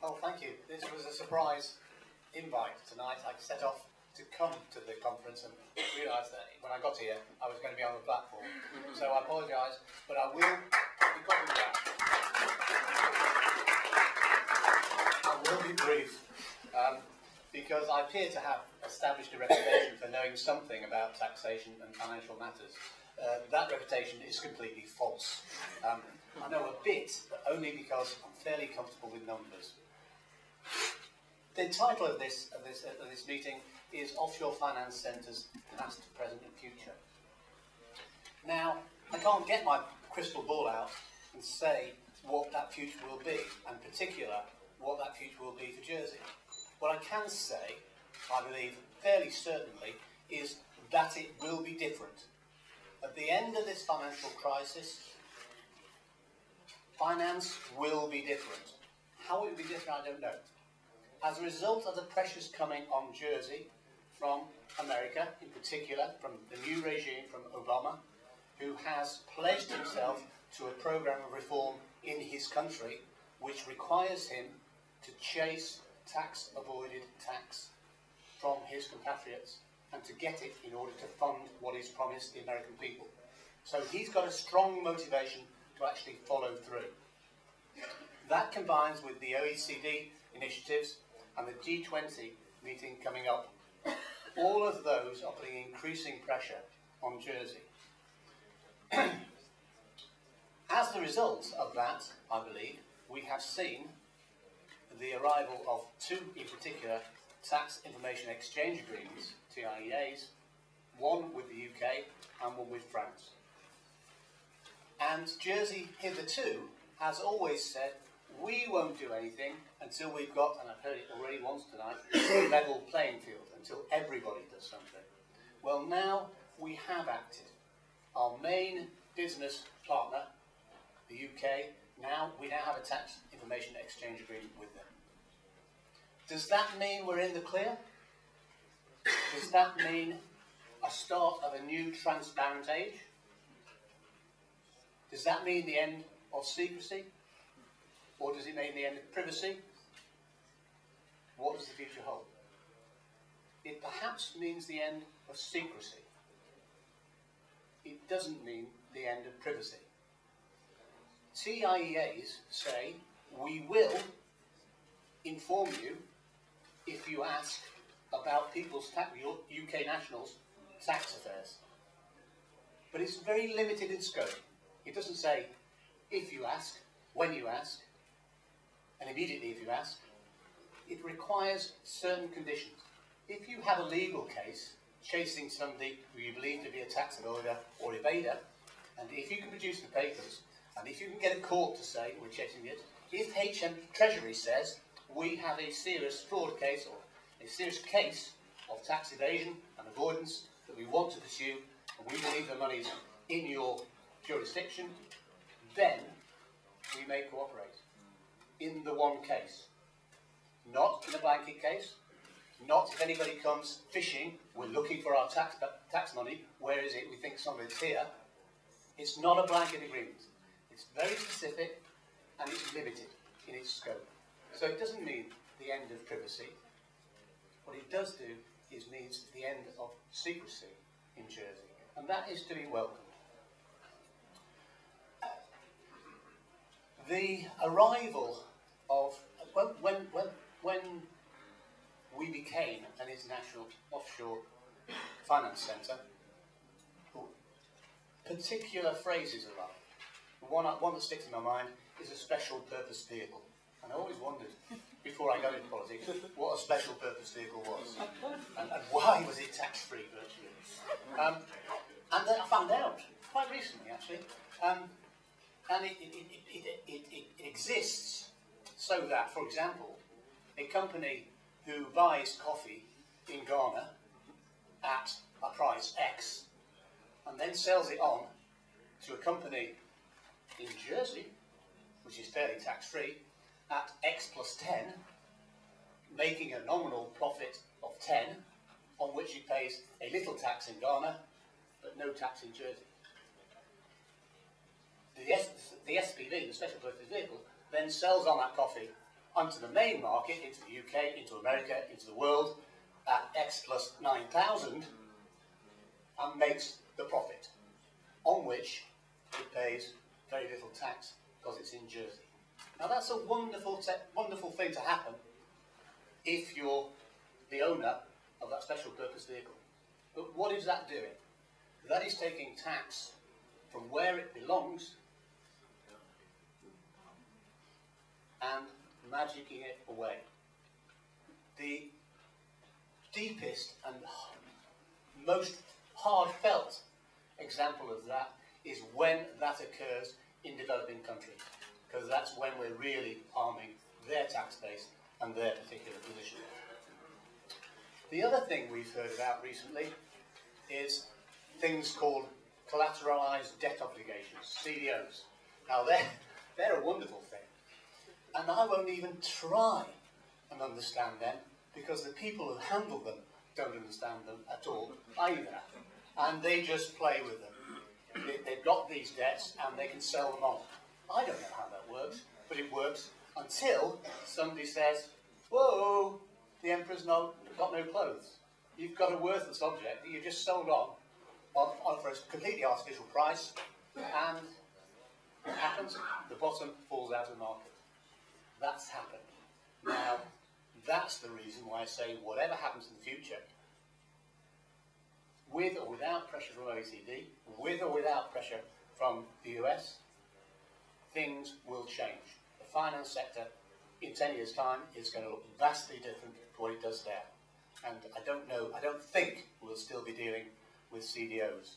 Oh, thank you. This was a surprise invite tonight. I set off to come to the conference and realised that when I got here I was going to be on the platform. So I apologise, but I will be coming back. I will be brief, because I appear to have established a reputation for knowing something about taxation and financial matters. That reputation is completely false. I know a bit, but only because I'm fairly comfortable with numbers. The title of this meeting is Offshore Finance Centres, Past, Present and Future. Now, I can't get my crystal ball out and say what that future will be, and in particular, what that future will be for Jersey. What I can say, I believe fairly certainly, is that it will be different. At the end of this financial crisis, finance will be different. How it will be different, I don't know. As a result of the pressures coming on Jersey from America, in particular, from the new regime from Obama, who has pledged himself to a program of reform in his country, which requires him to chase tax-avoided tax from his compatriots and to get it in order to fund what is promised the American people. So he's got a strong motivation to actually follow through. That combines with the OECD initiatives and the G20 meeting coming up. All of those are putting increasing pressure on Jersey. As the result of that, I believe, we have seen the arrival of two, in particular, tax information exchange agreements, TIEAs, one with the UK and one with France. And Jersey, hitherto, has always said, we won't do anything until we've got, and I've heard it already once tonight, a level playing field, until everybody does something. Well, now we have acted. Our main business partner, the UK, we now have a tax information exchange agreement with them. Does that mean we're in the clear? Does that mean a start of a new transparent age? Does that mean the end of secrecy? Or does it mean the end of privacy? What does the future hold? It perhaps means the end of secrecy. It doesn't mean the end of privacy. TIEAs say, we will inform you if you ask about people's your UK nationals' tax affairs. But it's very limited in scope. It doesn't say if you ask, when you ask, and immediately if you ask. It requires certain conditions. If you have a legal case chasing somebody who you believe to be a tax avoider or evader, and if you can produce the papers, and if you can get a court to say we're chasing it, if HM Treasury says we have a serious fraud case or a serious case of tax evasion and avoidance that we want to pursue, and we believe the money's in your jurisdiction, then we may cooperate in the one case. Not in a blanket case, not if anybody comes fishing, we're looking for our tax money, where is it, we think some of it's here. It's not a blanket agreement. It's very specific and it's limited in its scope. So it doesn't mean the end of privacy. What it does do is means the end of secrecy in Jersey, and that is to be welcomed. The arrival of when we became an international offshore finance centre, particular phrases arrived. One that sticks in my mind is a special purpose vehicle. And I always wondered, before I got into politics, what a special purpose vehicle was. And why was it tax-free, virtually. And then I found out, quite recently actually, and it exists so that, for example, a company who buys coffee in Ghana at a price X and then sells it on to a company in Jersey, which is fairly tax-free, at X plus 10, making a nominal profit of 10, on which he pays a little tax in Ghana, but no tax in Jersey. The SPV, the special purpose vehicle, then sells on that coffee onto the main market, into the UK, into America, into the world, at X plus 9,000, and makes the profit, on which it pays very little tax because it's in Jersey. Now that's a wonderful thing to happen if you're the owner of that special purpose vehicle. But what is that doing? That is taking tax from where it belongs and magicking it away. The deepest and most hard-felt example of that is when that occurs in developing countries, because that's when we're really harming their tax base and their particular position. The other thing we've heard about recently is things called collateralized debt obligations, CDOs. Now they're a wonderful thing, and I won't even try and understand them because the people who handle them don't understand them at all either, and they just play with them. They've got these debts and they can sell them on. I don't know how that works, but it works until somebody says, whoa, the emperor's got no clothes. You've got a worthless object that you just sold on for a completely artificial price, and what happens? The bottom falls out of the market. That's happened. Now, that's the reason why I say whatever happens in the future, with or without pressure from OECD, with or without pressure from the US, things will change. The finance sector in 10 years' time is going to look vastly different to what it does there. And I don't think we'll still be dealing with CDOs.